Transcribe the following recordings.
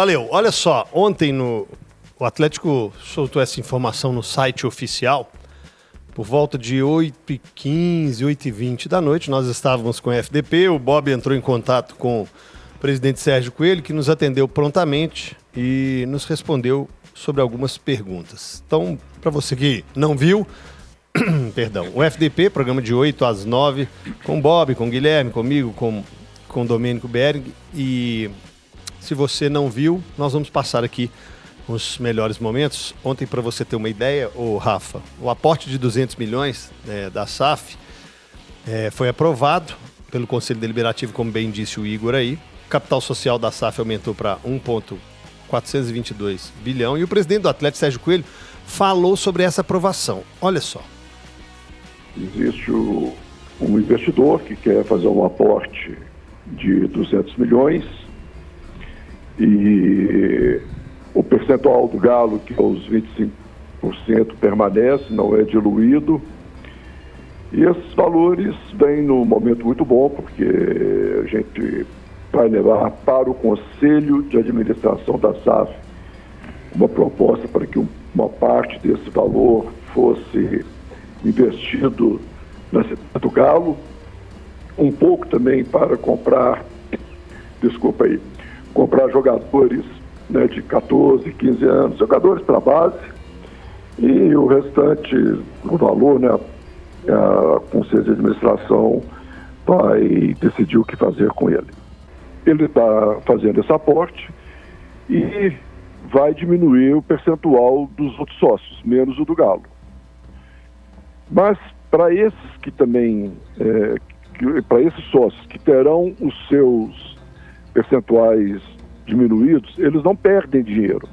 Valeu. Olha só, ontem o Atlético soltou essa informação no site oficial. Por volta de 8h15, 8h20 da noite, nós estávamos com a FDP, o Bob entrou em contato com o presidente Sérgio Coelho, que nos atendeu prontamente e nos respondeu sobre algumas perguntas. Então, para você que não viu, perdão, o FDP, programa de 8 às 9, com o Bob, com o Guilherme, comigo, com o Domênico Berg, e se você não viu, nós vamos passar aqui os melhores momentos. Ontem, para você ter uma ideia, Rafa, o aporte de 200 milhões da SAF foi aprovado pelo Conselho Deliberativo, como bem disse o Igor aí. O capital social da SAF aumentou para 1,422 bilhão e o presidente do Atlético, Sérgio Coelho, falou sobre essa aprovação. Olha só. Existe um investidor que quer fazer um aporte de 200 milhões e o percentual do Galo, que é os 25%, permanece, não é diluído. E esses valores vêm num momento muito bom, porque a gente vai levar para o Conselho de Administração da SAF uma proposta para que uma parte desse valor fosse investido na cidade do Galo, um pouco também para comprar jogadores, né, de 14, 15 anos, jogadores para a base, e o restante, o valor, né, a Conselho de Administração vai decidir o que fazer com ele. Ele está fazendo esse aporte e vai diminuir o percentual dos outros sócios, menos o do Galo. Mas para esses que também, para esses sócios que terão os seus percentuais diminuídos, eles não perdem dinheiro.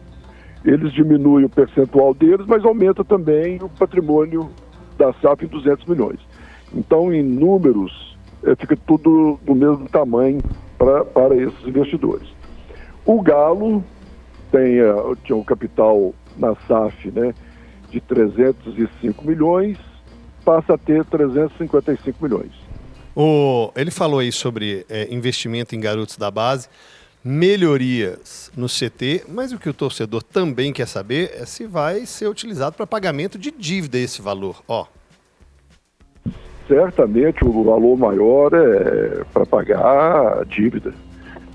Eles diminuem o percentual deles, mas aumenta também o patrimônio da SAF em 200 milhões. Então, em números, fica tudo do mesmo tamanho para esses investidores. O Galo tinha um capital na SAF, né, de 305 milhões, passa a ter 355 milhões. Ele falou aí sobre investimento em garotos da base, melhorias no CT, mas o que o torcedor também quer saber é se vai ser utilizado para pagamento de dívida esse valor. Certamente o valor maior é para pagar a dívida,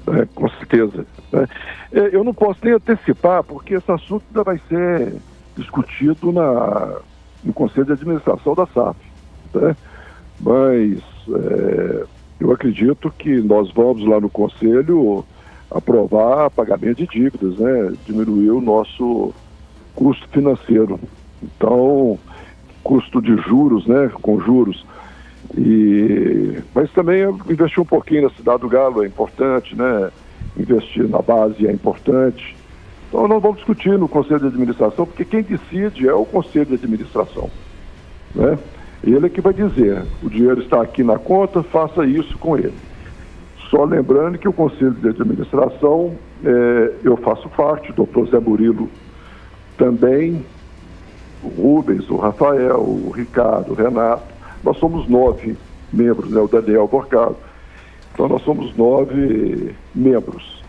né? Com certeza, né? Eu não posso nem antecipar, porque esse assunto ainda vai ser discutido no Conselho de Administração da SAF, né? Mas eu acredito que nós vamos lá no Conselho aprovar pagamento de dívidas, né? Diminuir o nosso custo financeiro. Então, custo de juros, né? Com juros. Mas também investir um pouquinho na cidade do Galo é importante, né? Investir na base é importante. Então, nós vamos discutir no Conselho de Administração, porque quem decide é o Conselho de Administração, né? Ele é que vai dizer, o dinheiro está aqui na conta, faça isso com ele. Só lembrando que o Conselho de Administração, eu faço parte, o doutor Zé Murilo também, o Rubens, o Rafael, o Ricardo, o Renato, nós somos 9 membros, né, o Daniel Borcado. Então nós somos 9 membros.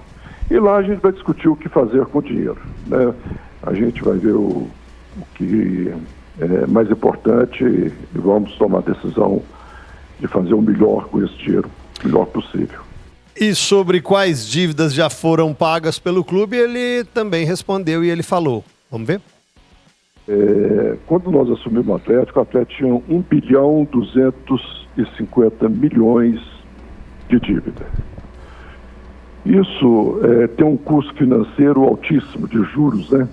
E lá a gente vai discutir o que fazer com o dinheiro, né? A gente vai ver o que é mais importante e vamos tomar a decisão de fazer o melhor com esse dinheiro, o melhor possível. E sobre quais dívidas já foram pagas pelo clube, ele também respondeu e ele falou. Vamos ver? Quando nós assumimos o Atlético tinha 1,250 bilhões de dívida. Isso tem um custo financeiro altíssimo de juros, né?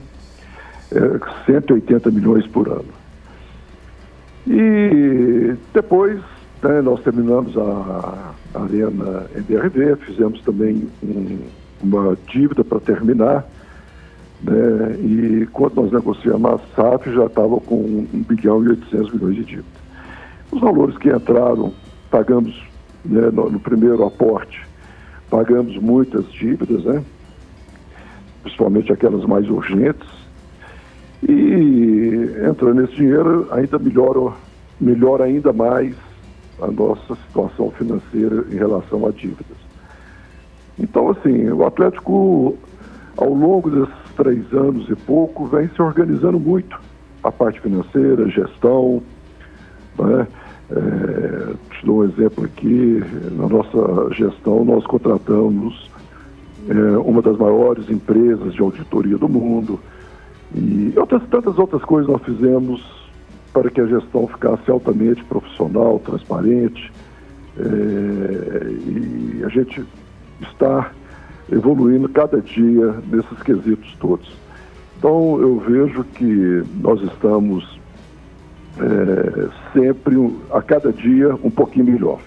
180 milhões por ano. E depois, né, nós terminamos a Arena MRV, fizemos também uma dívida para terminar, né, e quando nós negociamos a SAF já estava com 1 bilhão e 800 milhões de dívida. Os valores que entraram, pagamos, né, no primeiro aporte, pagamos muitas dívidas, né, principalmente aquelas mais urgentes, e entrando nesse dinheiro ainda melhora ainda mais a nossa situação financeira em relação a dívidas. Então, assim, o Atlético ao longo desses 3 anos e pouco, vem se organizando muito a parte financeira, gestão, né? Te dou um exemplo aqui, na nossa gestão nós contratamos uma das maiores empresas de auditoria do mundo e tantas outras coisas nós fizemos para que a gestão ficasse altamente profissional, transparente, e a gente está evoluindo cada dia nesses quesitos todos. Então eu vejo que nós estamos sempre, a cada dia, um pouquinho melhor.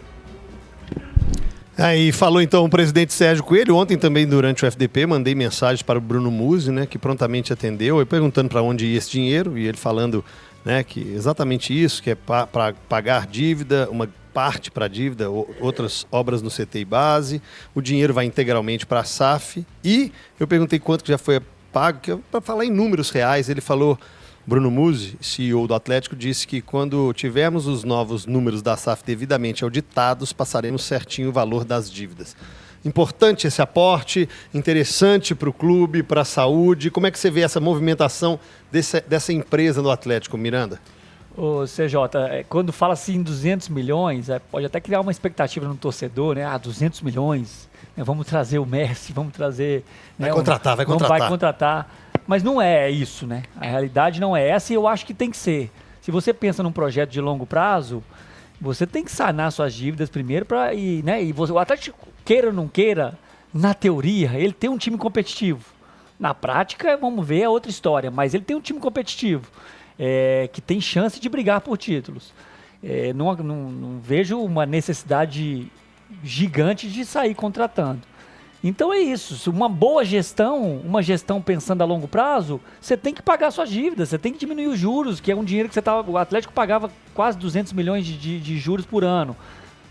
Aí falou então o presidente Sérgio Coelho. Ontem também, durante o FDP, mandei mensagens para o Bruno Musi, né, que prontamente atendeu, e perguntando para onde ia esse dinheiro, e ele falando, né, que exatamente isso, que é para pagar dívida, uma parte para dívida, outras obras no CTI base, o dinheiro vai integralmente para a SAF, e eu perguntei quanto que já foi pago, para falar em números reais. Ele falou, Bruno Musi, CEO do Atlético, disse que quando tivermos os novos números da SAF devidamente auditados, passaremos certinho o valor das dívidas. Importante esse aporte, interessante para o clube, para a saúde. Como é que você vê essa movimentação dessa empresa do Atlético, Miranda? Ô, CJ, quando fala assim em 200 milhões, pode até criar uma expectativa no torcedor, né? 200 milhões, né? Vamos trazer o Messi, vamos trazer... Vai contratar. Vai contratar. Mas não é isso, né? A realidade não é essa e eu acho que tem que ser. Se você pensa num projeto de longo prazo, você tem que sanar suas dívidas primeiro o Atlético, queira ou não queira, na teoria, ele tem um time competitivo. Na prática, vamos ver, é outra história, mas ele tem um time competitivo, que tem chance de brigar por títulos. Não vejo uma necessidade gigante de sair contratando. Então é isso, uma boa gestão, uma gestão pensando a longo prazo, você tem que pagar suas dívidas, você tem que diminuir os juros, que é um dinheiro que o Atlético pagava quase 200 milhões de juros por ano.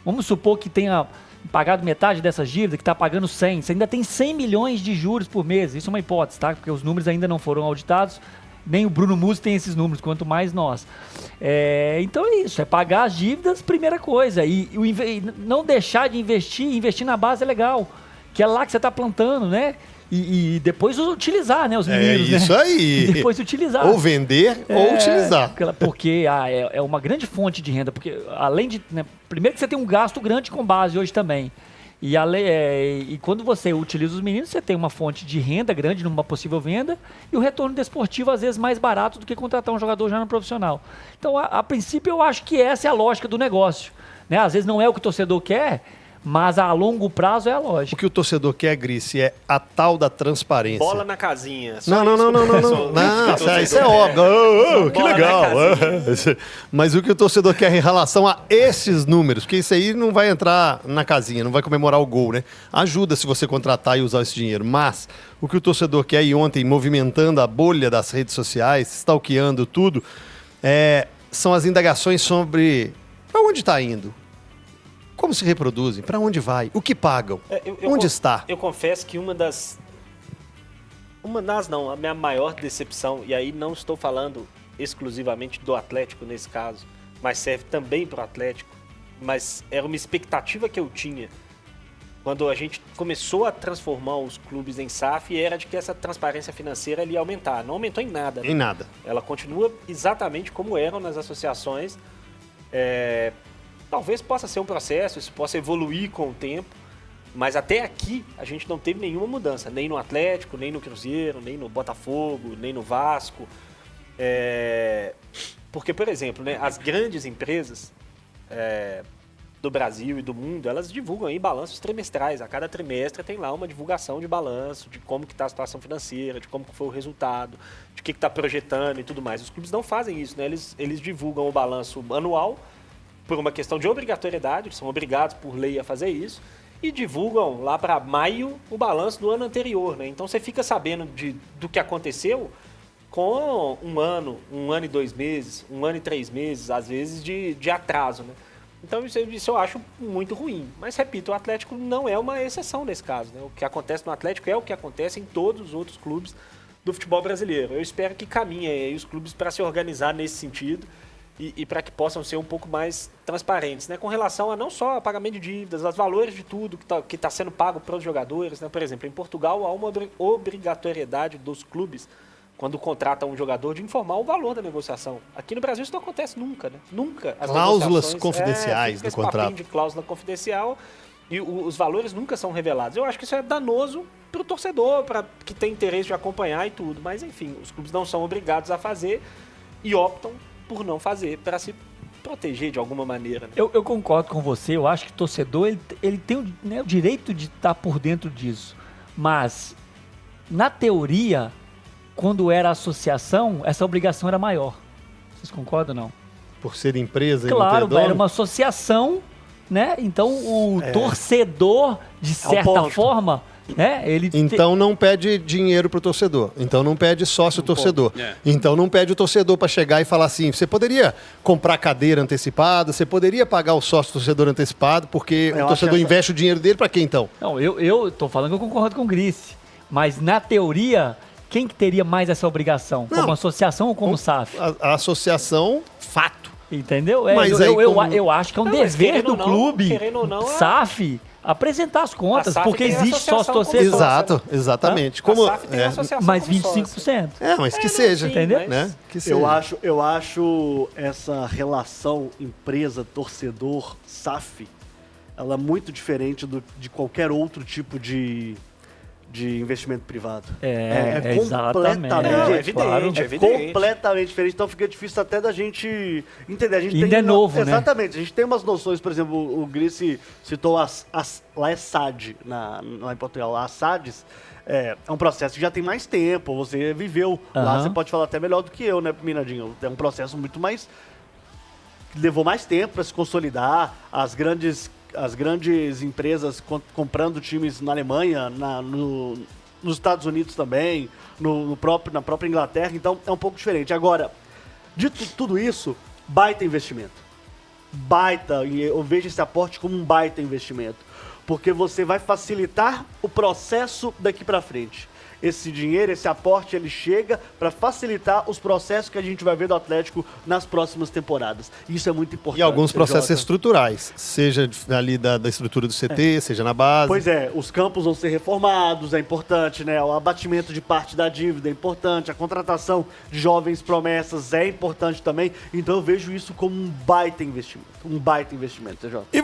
Vamos supor que tenha pagado metade dessas dívidas, que está pagando 100, você ainda tem 100 milhões de juros por mês, isso é uma hipótese, tá? Porque os números ainda não foram auditados, nem o Bruno Musi tem esses números, quanto mais nós. Então é isso, é pagar as dívidas, primeira coisa, e não deixar de investir na base é legal. Que é lá que você está plantando, né? E depois utilizar, né? Os meninos, né? É isso aí. E depois utilizar. Ou vender ou utilizar. Porque é uma grande fonte de renda. Porque além de... Né, primeiro que você tem um gasto grande com base hoje também. E quando você utiliza os meninos, você tem uma fonte de renda grande numa possível venda e o retorno desportivo às vezes mais barato do que contratar um jogador já no profissional. Então, a princípio, eu acho que essa é a lógica do negócio. Né? Às vezes não é o que o torcedor quer, mas a longo prazo é a lógica. O que o torcedor quer, Grice, é a tal da transparência. Bola na casinha. Não, isso é óbvio. Que legal. Mas o que o torcedor quer em relação a esses números, porque isso aí não vai entrar na casinha, não vai comemorar o gol, né? Ajuda se você contratar e usar esse dinheiro. Mas o que o torcedor quer, e ontem movimentando a bolha das redes sociais, stalkeando tudo, são as indagações sobre para onde está indo. Como se reproduzem? Para onde vai? O que pagam? Onde está? Eu confesso que a minha maior decepção, e aí não estou falando exclusivamente do Atlético nesse caso, mas serve também para o Atlético, mas era uma expectativa que eu tinha quando a gente começou a transformar os clubes em SAF, era de que essa transparência financeira ia aumentar. Não aumentou em nada. Né? Em nada. Ela continua exatamente como eram nas associações. Talvez possa ser um processo, isso possa evoluir com o tempo, mas até aqui a gente não teve nenhuma mudança, nem no Atlético, nem no Cruzeiro, nem no Botafogo, nem no Vasco. Porque, por exemplo, né, as grandes empresas do Brasil e do mundo, elas divulgam aí balanços trimestrais. A cada trimestre tem lá uma divulgação de balanço, de como que está a situação financeira, de como que foi o resultado, de o que está projetando e tudo mais. Os clubes não fazem isso, né? Eles divulgam o balanço anual, por uma questão de obrigatoriedade, são obrigados por lei a fazer isso, e divulgam lá para maio o balanço do ano anterior. Né? Então você fica sabendo do que aconteceu com um ano e 2 meses, 1 ano e 3 meses, às vezes, de atraso. Né? Então isso eu acho muito ruim. Mas, repito, o Atlético não é uma exceção nesse caso. Né? O que acontece no Atlético é o que acontece em todos os outros clubes do futebol brasileiro. Eu espero que caminhem aí os clubes para se organizar nesse sentido e para que possam ser um pouco mais transparentes, né? Com relação a não só a pagamento de dívidas, aos valores de tudo que tá sendo pago para os jogadores, né? Por exemplo, em Portugal há uma obrigatoriedade dos clubes, quando contratam um jogador, de informar o valor da negociação. Aqui no Brasil isso não acontece nunca, né? Nunca. As Cláusulas negociações, confidenciais fica do contrato. De cláusula confidencial e os valores nunca são revelados. Eu acho que isso é danoso para o torcedor, para que tem interesse de acompanhar e tudo. Mas, enfim, os clubes não são obrigados a fazer e optam por não fazer, para se proteger de alguma maneira. Né? Eu concordo com você, eu acho que o torcedor ele tem o direito de estar por dentro disso. Mas, na teoria, quando era associação, essa obrigação era maior. Vocês concordam ou não? Por ser empresa Claro, e não ter era uma associação, né? Então o torcedor, de certa forma, né? Então não pede dinheiro pro torcedor. Então não pede sócio torcedor. Então não pede o torcedor para chegar e falar assim: você poderia comprar cadeira antecipada, você poderia pagar o sócio torcedor antecipado, porque o torcedor investe o dinheiro dele para quê então? Não, eu tô falando que eu concordo com o Grice. Mas na teoria, quem que teria mais essa obrigação? Não. Como associação ou como SAF? A associação, fato. Entendeu? Mas eu acho que é um dever do clube, querendo ou não, SAF, apresentar as contas, SAF porque tem existe associação sócio-torcedor. Exato, exatamente. A Como, SAF tem associação Mais como sócio. 25%. mas que seja, sim, entendeu? mas- né? Que seja. Eu acho essa relação empresa-torcedor SAF, ela é muito diferente de qualquer outro tipo de investimento privado. Exatamente. É evidente, claro. é evidente. Completamente diferente, então fica difícil até da gente entender. A gente Ainda é novo, né? Exatamente, a gente tem umas noções, por exemplo, o Grice citou lá é SAD, lá em Portugal, a SADs é um processo que já tem mais tempo, você viveu lá, Aham. você pode falar até melhor do que eu, né, Minadinho? É um processo muito mais... levou mais tempo para se consolidar, as grandes empresas comprando times na Alemanha, nos Estados Unidos também, na própria Inglaterra, então é um pouco diferente. Agora, dito tudo isso, baita investimento. Eu vejo esse aporte como um baita investimento, porque você vai facilitar o processo daqui para frente. Esse dinheiro, esse aporte, ele chega para facilitar os processos que a gente vai ver do Atlético nas próximas temporadas. Isso é muito importante. E alguns processos Jota. estruturais, seja ali da estrutura do CT, seja na base. Pois é, os campos vão ser reformados, é importante, né? O abatimento de parte da dívida é importante, a contratação de jovens promessas é importante também. Então eu vejo isso como um baita investimento, TJ.